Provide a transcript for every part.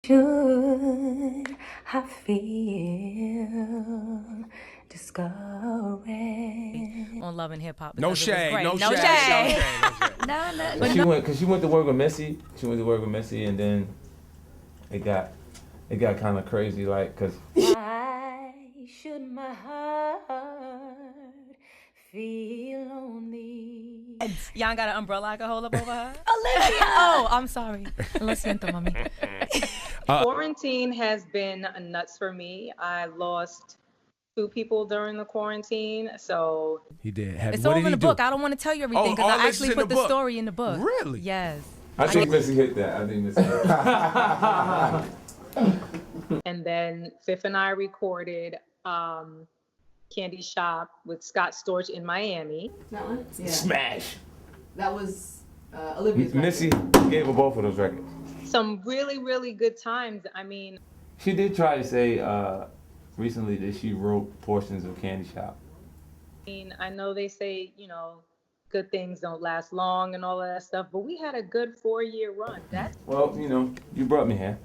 Should I feel discouraged? On Love and Hip Hop. No shade, no No shade, shade. No. But she went to work with Missy. She went to work with Missy, and then it got kind of crazy, like, cause Why should my heart feel lonely? Y'all got an umbrella I can hold up over her? Olivia! Oh, I'm sorry. Lo siento, mami. Quarantine has been nuts for me. I lost 2 people during the quarantine, so He did. It's all in the book. I don't want to tell you everything because all I this is actually in put the the book. story in the book. Really? Yes. I think Missy hit that. I think Missy hit that. and then Fifth and I recorded Candy Shop with Scott Storch in Miami. That one? Yeah. Smash. That was Olivia's Missy gave her both of those records. Some really, really good times. I mean, She did try to say recently that she wrote portions of Candy Shop. I know they say, good things don't last long and all of that stuff, but we had a good 4-year run. Well, you brought me here.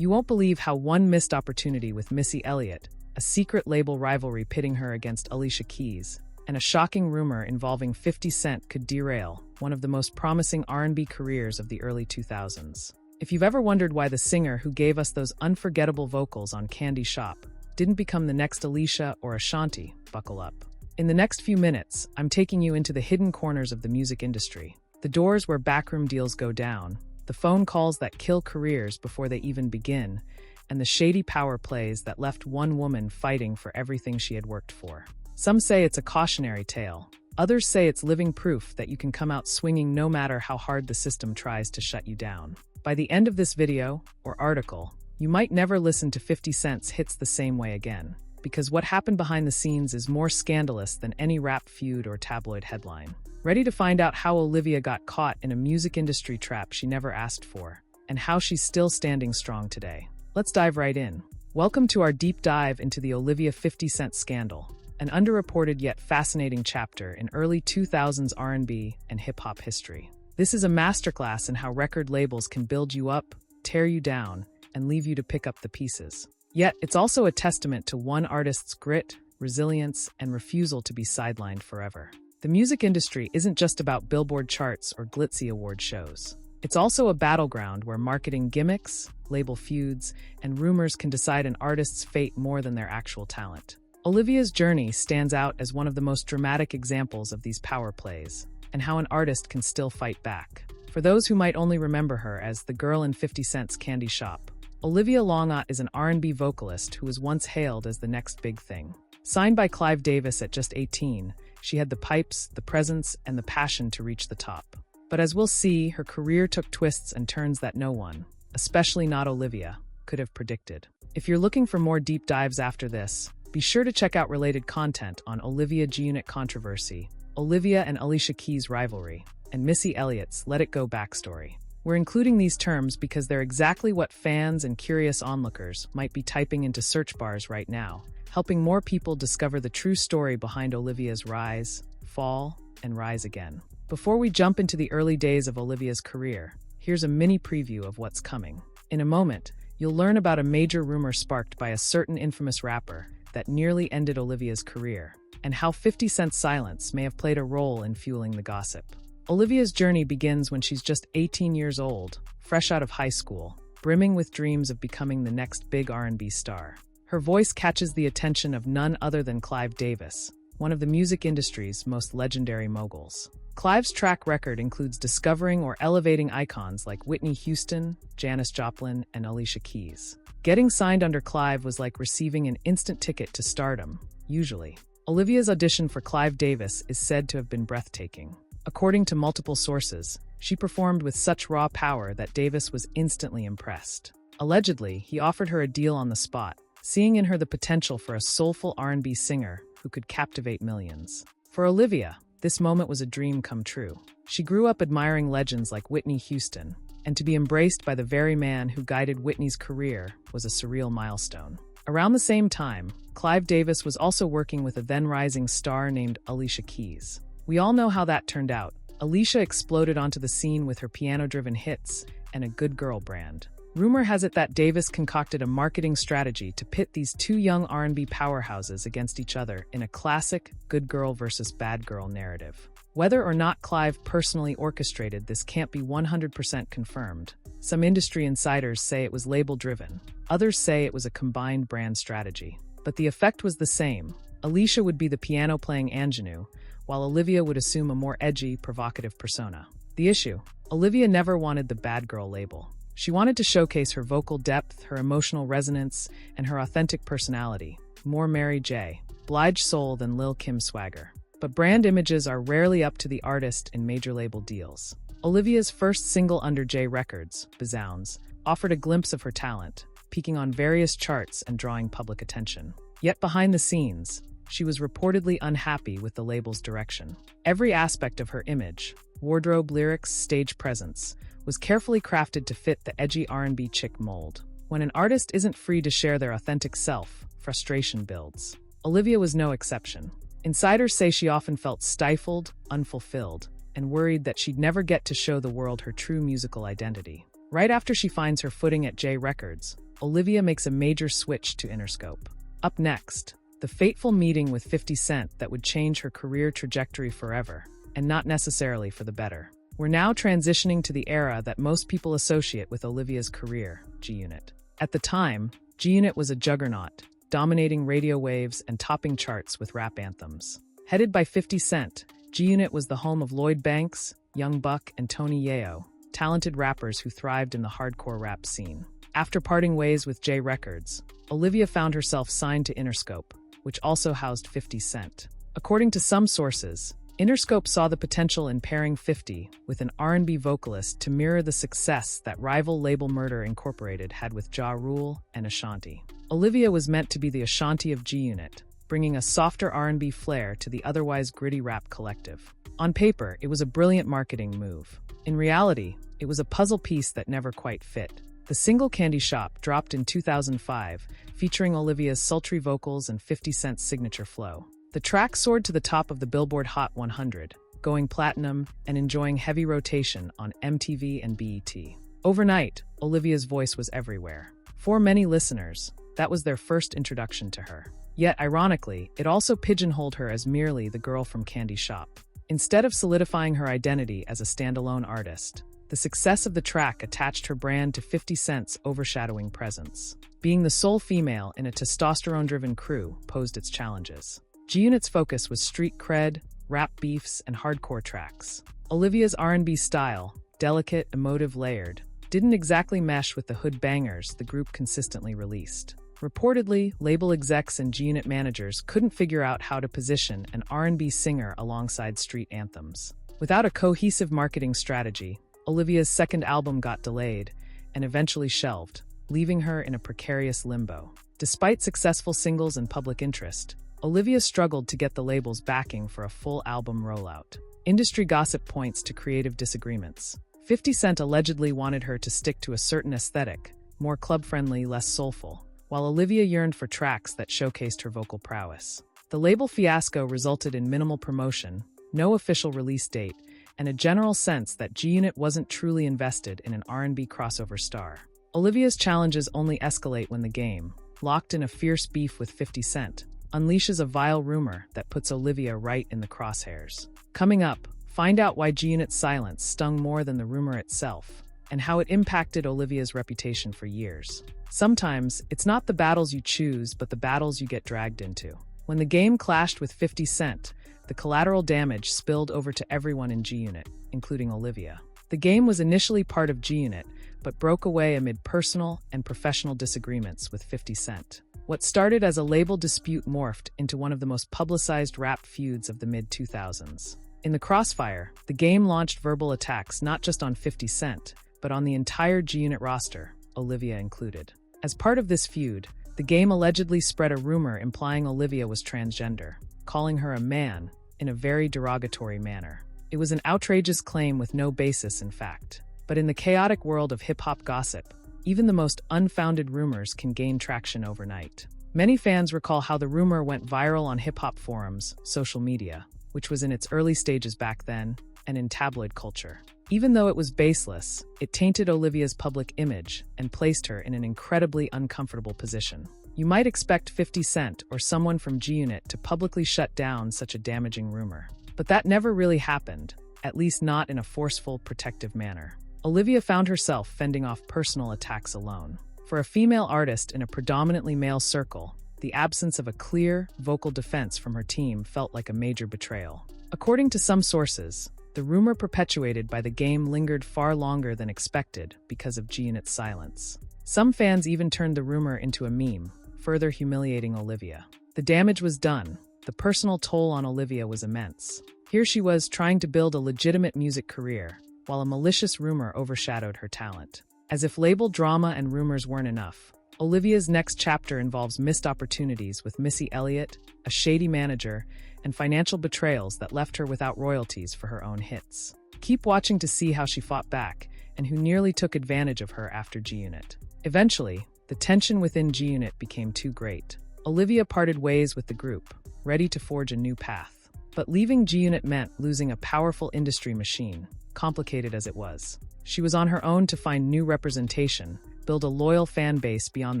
You won't believe how one missed opportunity with Missy Elliott, a secret label rivalry pitting her against Alicia Keys, and a shocking rumor involving 50 Cent could derail one of the most promising R&B careers of the early 2000s. If you've ever wondered why the singer who gave us those unforgettable vocals on Candy Shop didn't become the next Alicia or Ashanti, buckle up. In the next few minutes, I'm taking you into the hidden corners of the music industry, the doors where backroom deals go down, the phone calls that kill careers before they even begin, and the shady power plays that left one woman fighting for everything she had worked for. Some say it's a cautionary tale. Others say it's living proof that you can come out swinging no matter how hard the system tries to shut you down. By the end of this video, or article, you might never listen to 50 Cent's hits the same way again, because what happened behind the scenes is more scandalous than any rap feud or tabloid headline. Ready to find out how Olivia got caught in a music industry trap she never asked for, and how she's still standing strong today? Let's dive right in. Welcome to our deep dive into the Olivia 50 Cent scandal, an underreported yet fascinating chapter in early 2000s R&B and hip-hop history. This is a masterclass in how record labels can build you up, tear you down, and leave you to pick up the pieces. Yet, it's also a testament to one artist's grit, resilience, and refusal to be sidelined forever. The music industry isn't just about Billboard charts or glitzy award shows. It's also a battleground where marketing gimmicks, label feuds, and rumors can decide an artist's fate more than their actual talent. Olivia's journey stands out as one of the most dramatic examples of these power plays, and how an artist can still fight back. For those who might only remember her as the girl in 50 Cent's Candy Shop, Olivia Longot is an R&B vocalist who was once hailed as the next big thing. Signed by Clive Davis at just 18, she had the pipes, the presence, and the passion to reach the top. But as we'll see, her career took twists and turns that no one, especially not Olivia, could have predicted. If you're looking for more deep dives after this, be sure to check out related content on Olivia G-Unit controversy, Olivia and Alicia Keys rivalry, and Missy Elliott's Let It Go backstory. We're including these terms because they're exactly what fans and curious onlookers might be typing into search bars right now, helping more people discover the true story behind Olivia's rise, fall, and rise again. Before we jump into the early days of Olivia's career, here's a mini preview of what's coming. In a moment, you'll learn about a major rumor sparked by a certain infamous rapper that nearly ended Olivia's career, and how 50 Cent's silence may have played a role in fueling the gossip. Olivia's journey begins when she's just 18 years old, fresh out of high school, brimming with dreams of becoming the next big R&B star. Her voice catches the attention of none other than Clive Davis, one of the music industry's most legendary moguls. Clive's track record includes discovering or elevating icons like Whitney Houston, Janis Joplin, and Alicia Keys. Getting signed under Clive was like receiving an instant ticket to stardom, usually. Olivia's audition for Clive Davis is said to have been breathtaking. According to multiple sources, she performed with such raw power that Davis was instantly impressed. Allegedly, he offered her a deal on the spot, seeing in her the potential for a soulful R&B singer who could captivate millions. For Olivia, this moment was a dream come true. She grew up admiring legends like Whitney Houston, and to be embraced by the very man who guided Whitney's career was a surreal milestone. Around the same time, Clive Davis was also working with a then-rising star named Alicia Keys. We all know how that turned out. Alicia exploded onto the scene with her piano-driven hits and a good girl brand. Rumor has it that Davis concocted a marketing strategy to pit these two young R&B powerhouses against each other in a classic good girl versus bad girl narrative. Whether or not Clive personally orchestrated this can't be 100% confirmed. Some industry insiders say it was label-driven. Others say it was a combined brand strategy. But the effect was the same. Alicia would be the piano-playing ingenue, while Olivia would assume a more edgy, provocative persona. The issue: Olivia never wanted the bad girl label. She wanted to showcase her vocal depth, her emotional resonance, and her authentic personality. More Mary J. Blige soul than Lil' Kim swagger. But brand images are rarely up to the artist in major label deals. Olivia's first single under J Records, Bazounds, offered a glimpse of her talent, peaking on various charts and drawing public attention. Yet behind the scenes, she was reportedly unhappy with the label's direction. Every aspect of her image, wardrobe, lyrics, stage presence, was carefully crafted to fit the edgy R&B chick mold. When an artist isn't free to share their authentic self, frustration builds. Olivia was no exception. Insiders say she often felt stifled, unfulfilled, and worried that she'd never get to show the world her true musical identity. Right after she finds her footing at J Records, Olivia makes a major switch to Interscope. Up next, the fateful meeting with 50 Cent that would change her career trajectory forever, and not necessarily for the better. We're now transitioning to the era that most people associate with Olivia's career, G-Unit. At the time, G-Unit was a juggernaut, dominating radio waves and topping charts with rap anthems. Headed by 50 Cent, G-Unit was the home of Lloyd Banks, Young Buck, and Tony Yayo, talented rappers who thrived in the hardcore rap scene. After parting ways with J Records, Olivia found herself signed to Interscope, which also housed 50 Cent. According to some sources, Interscope saw the potential in pairing 50 with an R&B vocalist to mirror the success that rival label Murder Incorporated had with Ja Rule and Ashanti. Olivia was meant to be the Ashanti of G-Unit, bringing a softer R&B flair to the otherwise gritty rap collective. On paper, it was a brilliant marketing move. In reality, it was a puzzle piece that never quite fit. The single Candy Shop dropped in 2005, featuring Olivia's sultry vocals and 50 Cent's signature flow. The track soared to the top of the Billboard Hot 100, going platinum and enjoying heavy rotation on MTV and BET. Overnight, Olivia's voice was everywhere. For many listeners, that was their first introduction to her. Yet, ironically, it also pigeonholed her as merely the girl from Candy Shop. Instead of solidifying her identity as a standalone artist, the success of the track attached her brand to 50 Cent's overshadowing presence. Being the sole female in a testosterone-driven crew posed its challenges. G-Unit's focus was street cred, rap beefs, and hardcore tracks. Olivia's R&B style, delicate, emotive, layered, didn't exactly mesh with the hood bangers the group consistently released. Reportedly, label execs and G-Unit managers couldn't figure out how to position an R&B singer alongside street anthems. Without a cohesive marketing strategy, Olivia's second album got delayed and eventually shelved, leaving her in a precarious limbo. Despite successful singles and public interest, Olivia struggled to get the label's backing for a full album rollout. Industry gossip points to creative disagreements. 50 Cent allegedly wanted her to stick to a certain aesthetic, more club-friendly, less soulful, while Olivia yearned for tracks that showcased her vocal prowess. The label fiasco resulted in minimal promotion, no official release date, and a general sense that G-Unit wasn't truly invested in an R&B crossover star. Olivia's challenges only escalate when the game, locked in a fierce beef with 50 Cent, unleashes a vile rumor that puts Olivia right in the crosshairs. Coming up, find out why G-Unit's silence stung more than the rumor itself, and how it impacted Olivia's reputation for years. Sometimes, it's not the battles you choose, but the battles you get dragged into. When the game clashed with 50 Cent, the collateral damage spilled over to everyone in G-Unit, including Olivia. The game was initially part of G-Unit, but broke away amid personal and professional disagreements with 50 Cent. What started as a label dispute morphed into one of the most publicized rap feuds of the mid-2000s. In the crossfire, the game launched verbal attacks not just on 50 Cent, but on the entire G-Unit roster, Olivia included. As part of this feud, the game allegedly spread a rumor implying Olivia was transgender, calling her a man in a very derogatory manner. It was an outrageous claim with no basis in fact. But in the chaotic world of hip-hop gossip, even the most unfounded rumors can gain traction overnight. Many fans recall how the rumor went viral on hip-hop forums, social media, which was in its early stages back then, and in tabloid culture. Even though it was baseless, it tainted Olivia's public image and placed her in an incredibly uncomfortable position. You might expect 50 Cent or someone from G-Unit to publicly shut down such a damaging rumor. But that never really happened, at least not in a forceful, protective manner. Olivia found herself fending off personal attacks alone. For a female artist in a predominantly male circle, the absence of a clear, vocal defense from her team felt like a major betrayal. According to some sources, the rumor perpetuated by the game lingered far longer than expected because of G-Unit's silence. Some fans even turned the rumor into a meme, further humiliating Olivia. The damage was done. The personal toll on Olivia was immense. Here she was trying to build a legitimate music career, while a malicious rumor overshadowed her talent. As if label drama and rumors weren't enough, Olivia's next chapter involves missed opportunities with Missy Elliott, a shady manager, and financial betrayals that left her without royalties for her own hits. Keep watching to see how she fought back and who nearly took advantage of her after G-Unit. Eventually, the tension within G-Unit became too great. Olivia parted ways with the group, ready to forge a new path. But leaving G-Unit meant losing a powerful industry machine, complicated as it was. She was on her own to find new representation, build a loyal fan base beyond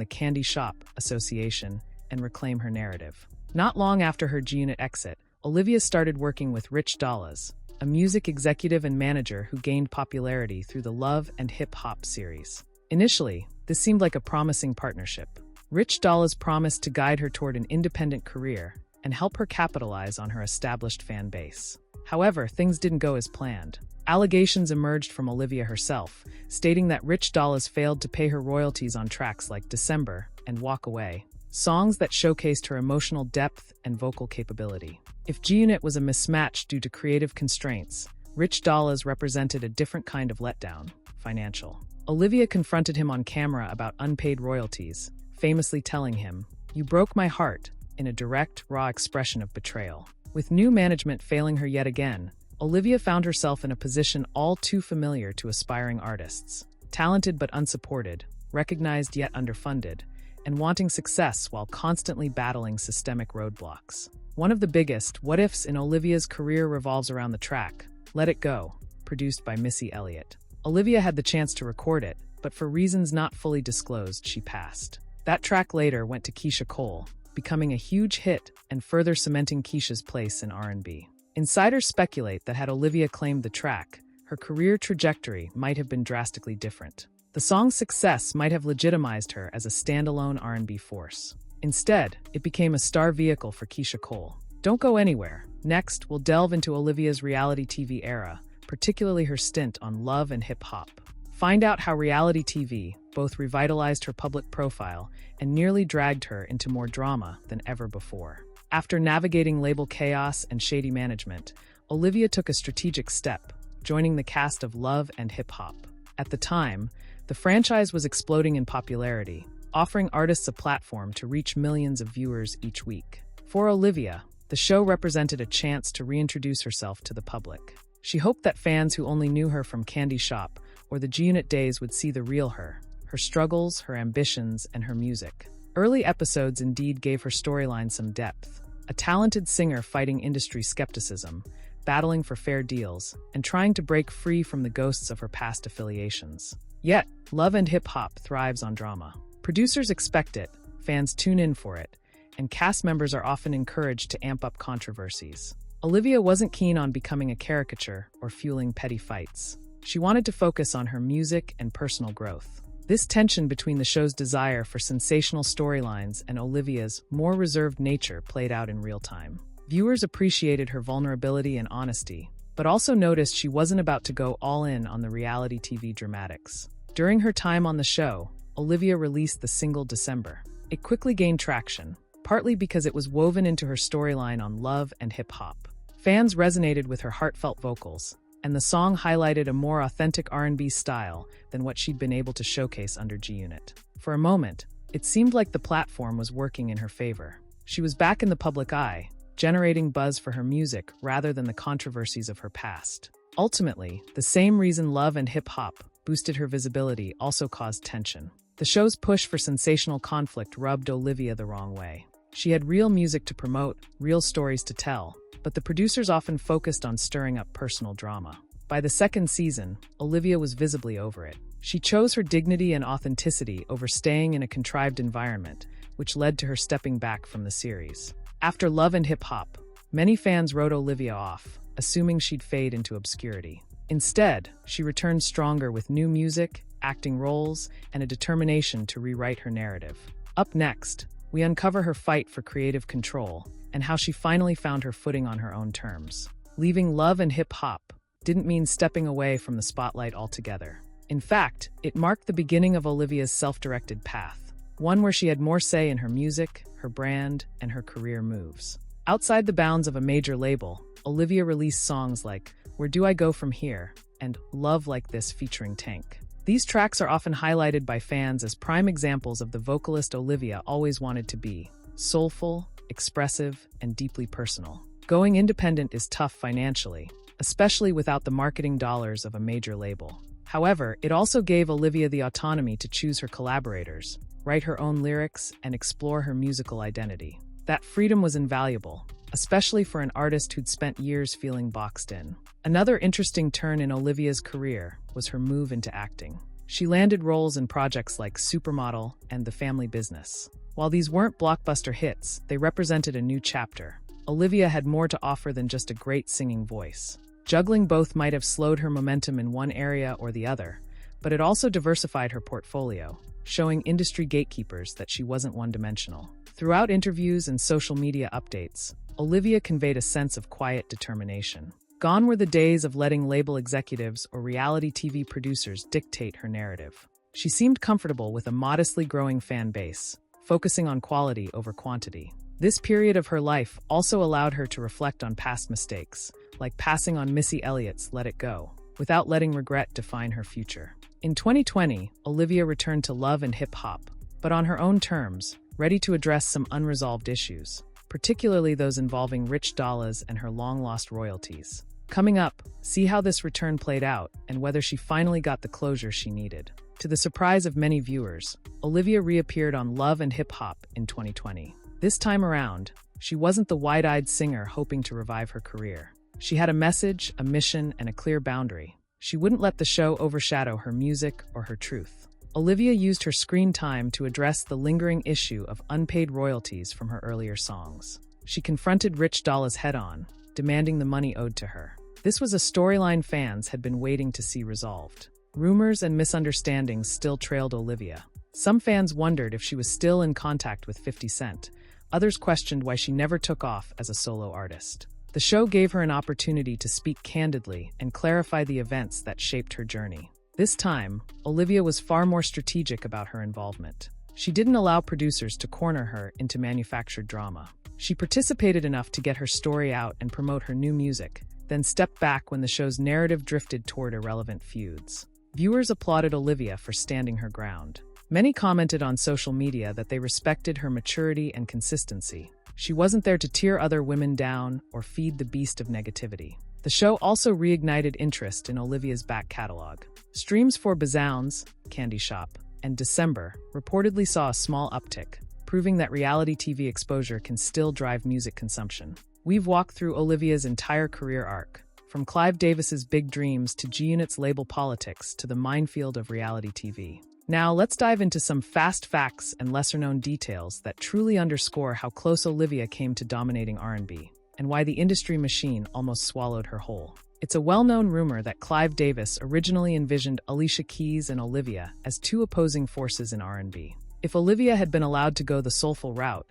the Candy Shop Association, and reclaim her narrative. Not long after her G-Unit exit, Olivia started working with Rich Dollaz, a music executive and manager who gained popularity through the Love and Hip Hop series. Initially, this seemed like a promising partnership. Rich Dollaz promised to guide her toward an independent career and help her capitalize on her established fan base. However, things didn't go as planned. Allegations emerged from Olivia herself, stating that Rich Dollaz failed to pay her royalties on tracks like December and Walk Away, songs that showcased her emotional depth and vocal capability. If G-Unit was a mismatch due to creative constraints, Rich Dollaz represented a different kind of letdown, financial. Olivia confronted him on camera about unpaid royalties, famously telling him, "You broke my heart," in a direct, raw expression of betrayal. With new management failing her yet again, Olivia found herself in a position all too familiar to aspiring artists. Talented but unsupported, recognized yet underfunded, and wanting success while constantly battling systemic roadblocks. One of the biggest what-ifs in Olivia's career revolves around the track, Let It Go, produced by Missy Elliott. Olivia had the chance to record it, but for reasons not fully disclosed, she passed. That track later went to Keisha Cole, becoming a huge hit and further cementing Keisha's place in R&B. Insiders speculate that had Olivia claimed the track, her career trajectory might have been drastically different. The song's success might have legitimized her as a standalone R&B force. Instead, it became a star vehicle for Keisha Cole. Don't go anywhere. Next, we'll delve into Olivia's reality TV era, particularly her stint on Love and Hip Hop. Find out how reality TV both revitalized her public profile and nearly dragged her into more drama than ever before. After navigating label chaos and shady management, Olivia took a strategic step, joining the cast of Love and Hip Hop. At the time, the franchise was exploding in popularity, offering artists a platform to reach millions of viewers each week. For Olivia, the show represented a chance to reintroduce herself to the public. She hoped that fans who only knew her from Candy Shop or the G-Unit days would see the real her struggles, her ambitions, and her music. Early episodes indeed gave her storyline some depth. A talented singer fighting industry skepticism, battling for fair deals, and trying to break free from the ghosts of her past affiliations. Yet, Love and Hip Hop thrives on drama. Producers expect it, fans tune in for it, and cast members are often encouraged to amp up controversies. Olivia wasn't keen on becoming a caricature or fueling petty fights. She wanted to focus on her music and personal growth. This tension between the show's desire for sensational storylines and Olivia's more reserved nature played out in real time. Viewers appreciated her vulnerability and honesty, but also noticed she wasn't about to go all in on the reality TV dramatics. During her time on the show, Olivia released the single December. It quickly gained traction, partly because it was woven into her storyline on Love and Hip Hop. Fans resonated with her heartfelt vocals, and the song highlighted a more authentic R&B style than what she'd been able to showcase under G-Unit. For a moment, it seemed like the platform was working in her favor. She was back in the public eye, generating buzz for her music rather than the controversies of her past. Ultimately, the same reason Love and Hip Hop boosted her visibility also caused tension. The show's push for sensational conflict rubbed Olivia the wrong way. She had real music to promote, real stories to tell, but the producers often focused on stirring up personal drama. By the second season, Olivia was visibly over it. She chose her dignity and authenticity over staying in a contrived environment, which led to her stepping back from the series. After Love and Hip Hop, many fans wrote Olivia off, assuming she'd fade into obscurity. Instead, she returned stronger with new music, acting roles, and a determination to rewrite her narrative. Up next, we uncover her fight for creative control and how she finally found her footing on her own terms. Leaving Love and Hip Hop didn't mean stepping away from the spotlight altogether. In fact, it marked the beginning of Olivia's self-directed path, one where she had more say in her music, her brand, and her career moves. Outside the bounds of a major label, Olivia released songs like Where Do I Go From Here and Love Like This featuring Tank. These tracks are often highlighted by fans as prime examples of the vocalist Olivia always wanted to be: soulful, expressive, and deeply personal. Going independent is tough financially, especially without the marketing dollars of a major label. However, it also gave Olivia the autonomy to choose her collaborators, write her own lyrics, and explore her musical identity. That freedom was invaluable, especially for an artist who'd spent years feeling boxed in. Another interesting turn in Olivia's career was her move into acting. She landed roles in projects like Supermodel and The Family Business. While these weren't blockbuster hits, they represented a new chapter. Olivia had more to offer than just a great singing voice. Juggling both might have slowed her momentum in one area or the other, but it also diversified her portfolio, showing industry gatekeepers that she wasn't one-dimensional. Throughout interviews and social media updates, Olivia conveyed a sense of quiet determination. Gone were the days of letting label executives or reality TV producers dictate her narrative. She seemed comfortable with a modestly growing fan base, focusing on quality over quantity. This period of her life also allowed her to reflect on past mistakes, like passing on Missy Elliott's Let It Go, without letting regret define her future. In 2020, Olivia returned to Love and Hip Hop, but on her own terms, ready to address some unresolved issues, particularly those involving Rich Dollaz and her long-lost royalties. Coming up, see how this return played out and whether she finally got the closure she needed. To the surprise of many viewers, Olivia reappeared on Love and Hip Hop in 2020. This time around, she wasn't the wide-eyed singer hoping to revive her career. She had a message, a mission, and a clear boundary. She wouldn't let the show overshadow her music or her truth. Olivia used her screen time to address the lingering issue of unpaid royalties from her earlier songs. She confronted Rich Dollaz head-on, demanding the money owed to her. This was a storyline fans had been waiting to see resolved. Rumors and misunderstandings still trailed Olivia. Some fans wondered if she was still in contact with 50 Cent. Others questioned why she never took off as a solo artist. The show gave her an opportunity to speak candidly and clarify the events that shaped her journey. This time, Olivia was far more strategic about her involvement. She didn't allow producers to corner her into manufactured drama. She participated enough to get her story out and promote her new music, then stepped back when the show's narrative drifted toward irrelevant feuds. Viewers applauded Olivia for standing her ground. Many commented on social media that they respected her maturity and consistency. She wasn't there to tear other women down or feed the beast of negativity. The show also reignited interest in Olivia's back catalog. Streams for Bazounds, Candy Shop, and December reportedly saw a small uptick, proving that reality TV exposure can still drive music consumption. We've walked through Olivia's entire career arc, from Clive Davis's big dreams to G-Unit's label politics to the minefield of reality TV. Now, let's dive into some fast facts and lesser-known details that truly underscore how close Olivia came to dominating R&B, and why the industry machine almost swallowed her whole. It's a well-known rumor that Clive Davis originally envisioned Alicia Keys and Olivia as two opposing forces in R&B. If Olivia had been allowed to go the soulful route,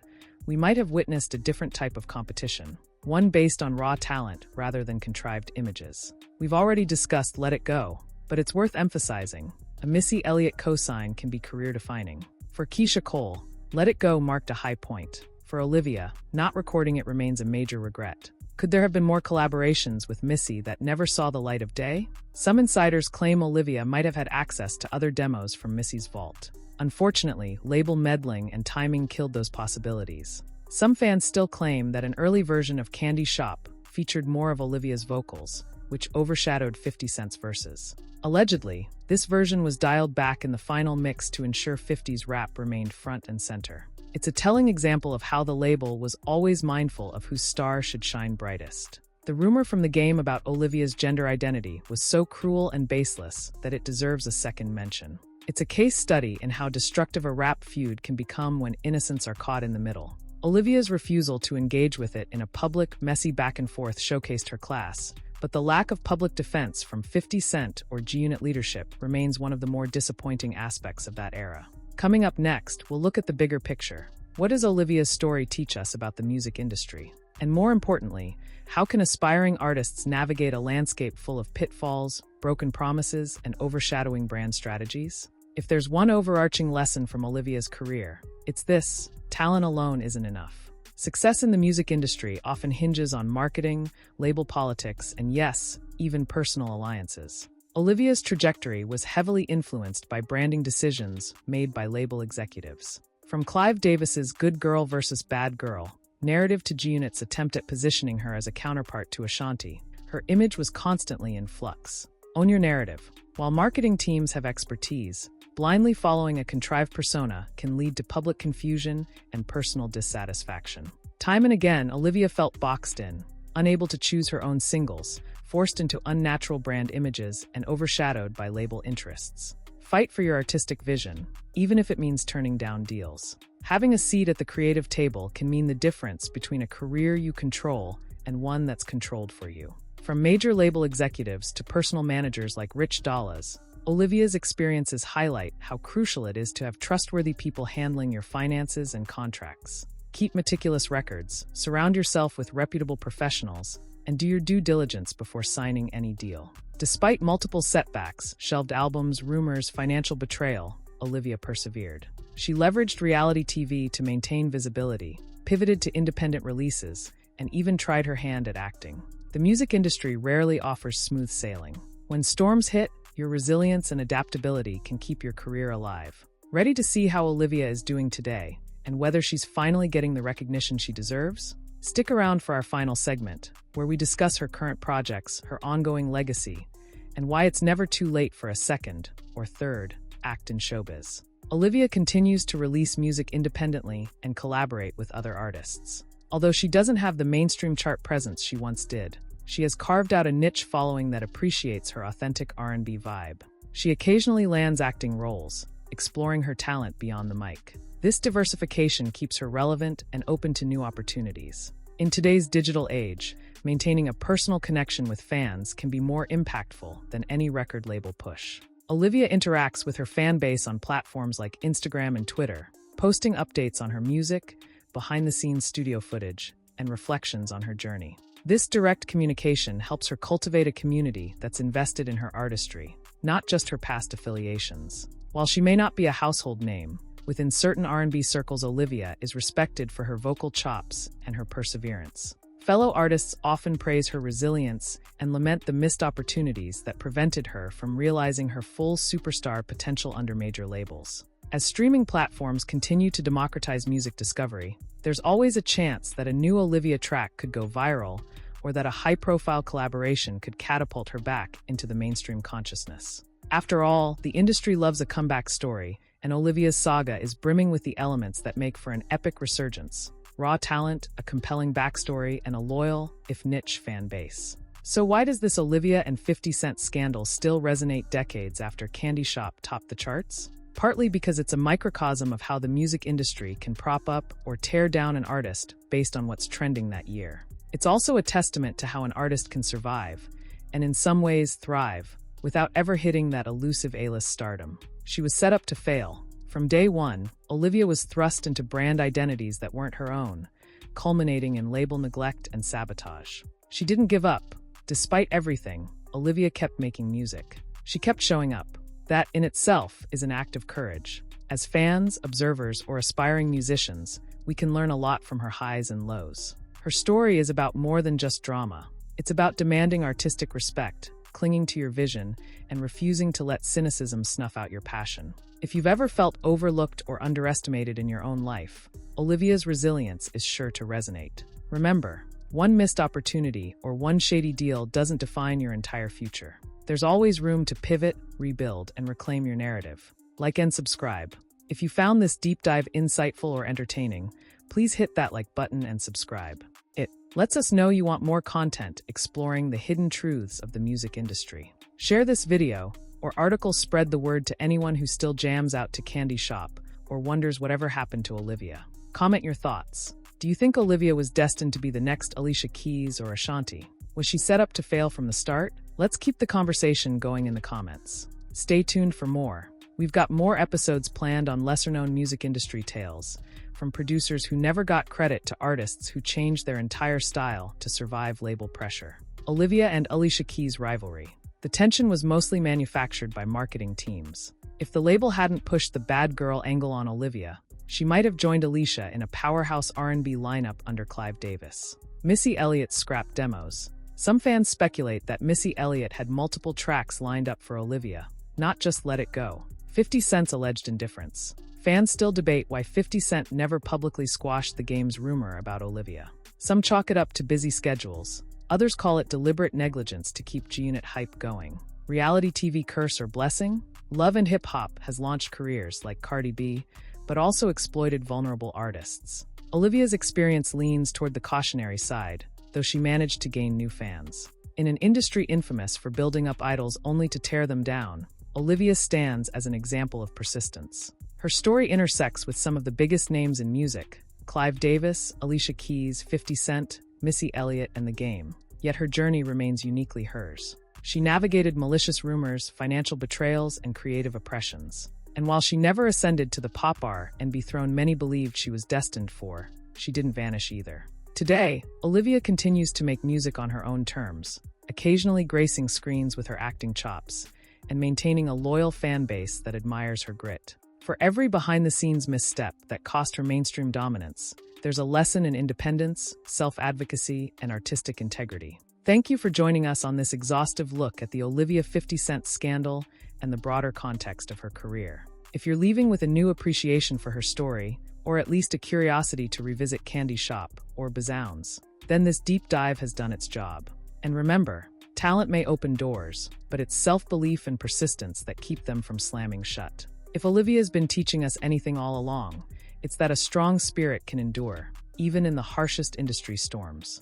we might have witnessed a different type of competition, one based on raw talent rather than contrived images. We've already discussed Let It Go, but it's worth emphasizing. A Missy Elliott cosign can be career-defining. For Keisha Cole, Let It Go marked a high point. For Olivia, not recording it remains a major regret. Could there have been more collaborations with Missy that never saw the light of day? Some insiders claim Olivia might have had access to other demos from Missy's vault. Unfortunately, label meddling and timing killed those possibilities. Some fans still claim that an early version of Candy Shop featured more of Olivia's vocals, which overshadowed 50 Cent's verses. Allegedly, this version was dialed back in the final mix to ensure 50's rap remained front and center. It's a telling example of how the label was always mindful of whose star should shine brightest. The rumor from the game about Olivia's gender identity was so cruel and baseless that it deserves a second mention. It's a case study in how destructive a rap feud can become when innocents are caught in the middle. Olivia's refusal to engage with it in a public, messy back and forth showcased her class, but the lack of public defense from 50 Cent or G-Unit leadership remains one of the more disappointing aspects of that era. Coming up next, we'll look at the bigger picture. What does Olivia's story teach us about the music industry? And more importantly, how can aspiring artists navigate a landscape full of pitfalls, broken promises, and overshadowing brand strategies? If there's one overarching lesson from Olivia's career, it's this: talent alone isn't enough. Success in the music industry often hinges on marketing, label politics, and yes, even personal alliances. Olivia's trajectory was heavily influenced by branding decisions made by label executives. From Clive Davis's Good Girl versus Bad Girl narrative to G-Unit's attempt at positioning her as a counterpart to Ashanti, her image was constantly in flux. Own your narrative. While marketing teams have expertise, blindly following a contrived persona can lead to public confusion and personal dissatisfaction. Time and again, Olivia felt boxed in, unable to choose her own singles, forced into unnatural brand images, and overshadowed by label interests. Fight for your artistic vision, even if it means turning down deals. Having a seat at the creative table can mean the difference between a career you control and one that's controlled for you. From major label executives to personal managers like Rich Dollaz, Olivia's experiences highlight how crucial it is to have trustworthy people handling your finances and contracts. Keep meticulous records, surround yourself with reputable professionals, and do your due diligence before signing any deal. Despite multiple setbacks, shelved albums, rumors, financial betrayal, Olivia persevered. She leveraged reality TV to maintain visibility, pivoted to independent releases, and even tried her hand at acting. The music industry rarely offers smooth sailing. When storms hit, your resilience and adaptability can keep your career alive. Ready to see how Olivia is doing today, and whether she's finally getting the recognition she deserves? Stick around for our final segment, where we discuss her current projects, her ongoing legacy, and why it's never too late for a second, or third, act in showbiz. Olivia continues to release music independently and collaborate with other artists. Although she doesn't have the mainstream chart presence she once did, she has carved out a niche following that appreciates her authentic R&B vibe. She occasionally lands acting roles, exploring her talent beyond the mic. This diversification keeps her relevant and open to new opportunities. In today's digital age, maintaining a personal connection with fans can be more impactful than any record label push. Olivia interacts with her fan base on platforms like Instagram and Twitter, posting updates on her music, behind-the-scenes studio footage, and reflections on her journey. This direct communication helps her cultivate a community that's invested in her artistry, not just her past affiliations. While she may not be a household name, within certain R&B circles, Olivia is respected for her vocal chops and her perseverance. Fellow artists often praise her resilience and lament the missed opportunities that prevented her from realizing her full superstar potential under major labels. As streaming platforms continue to democratize music discovery, there's always a chance that a new Olivia track could go viral or that a high-profile collaboration could catapult her back into the mainstream consciousness. After all, the industry loves a comeback story, and Olivia's saga is brimming with the elements that make for an epic resurgence: raw talent, a compelling backstory, and a loyal, if niche, fan base. So why does this Olivia and 50 Cent scandal still resonate decades after Candy Shop topped the charts? Partly because it's a microcosm of how the music industry can prop up or tear down an artist based on what's trending that year. It's also a testament to how an artist can survive, and in some ways thrive, without ever hitting that elusive A-list stardom. She was set up to fail. From day one, Olivia was thrust into brand identities that weren't her own, culminating in label neglect and sabotage. She didn't give up. Despite everything, Olivia kept making music. She kept showing up. That in itself is an act of courage. As fans, observers, or aspiring musicians, we can learn a lot from her highs and lows. Her story is about more than just drama. It's about demanding artistic respect, clinging to your vision, and refusing to let cynicism snuff out your passion. If you've ever felt overlooked or underestimated in your own life, Olivia's resilience is sure to resonate. Remember, one missed opportunity or one shady deal doesn't define your entire future. There's always room to pivot, rebuild, and reclaim your narrative. Like and subscribe. If you found this deep dive insightful or entertaining, please hit that like button and subscribe. It Lets us know you want more content exploring the hidden truths of the music industry. Share this video or article, spread the word to anyone who still jams out to Candy Shop or wonders whatever happened to Olivia. Comment your thoughts. Do you think Olivia was destined to be the next Alicia Keys or Ashanti? Was she set up to fail from the start? Let's keep the conversation going in the comments. Stay tuned for more. We've got more episodes planned on lesser-known music industry tales, from producers who never got credit to artists who changed their entire style to survive label pressure. Olivia and Alicia Keys' rivalry. The tension was mostly manufactured by marketing teams. If the label hadn't pushed the bad girl angle on Olivia, she might have joined Alicia in a powerhouse R&B lineup under Clive Davis. Missy Elliott scrapped demos. Some fans speculate that Missy Elliott had multiple tracks lined up for Olivia, not just Let It Go. 50 Cent's alleged indifference. Fans still debate why 50 Cent never publicly squashed the game's rumor about Olivia. Some chalk it up to busy schedules. Others call it deliberate negligence to keep G-Unit hype going. Reality TV curse or blessing? Love and hip hop has launched careers like Cardi B, but also exploited vulnerable artists. Olivia's experience leans toward the cautionary side, though she managed to gain new fans. In an industry infamous for building up idols only to tear them down, Olivia stands as an example of persistence. Her story intersects with some of the biggest names in music: Clive Davis, Alicia Keys, 50 Cent, Missy Elliott, and The Game. Yet her journey remains uniquely hers. She navigated malicious rumors, financial betrayals, and creative oppressions. And while she never ascended to the pop-R and dethroned many believed she was destined for, she didn't vanish either. Today, Olivia continues to make music on her own terms, occasionally gracing screens with her acting chops, and maintaining a loyal fan base that admires her grit. For every behind-the-scenes misstep that cost her mainstream dominance, there's a lesson in independence, self-advocacy, and artistic integrity. Thank you for joining us on this exhaustive look at the Olivia 50 Cent scandal and the broader context of her career. If you're leaving with a new appreciation for her story, or at least a curiosity to revisit Candy Shop or Bazounds, then this deep dive has done its job. And remember, talent may open doors, but it's self-belief and persistence that keep them from slamming shut. If Olivia's been teaching us anything all along, it's that a strong spirit can endure, even in the harshest industry storms.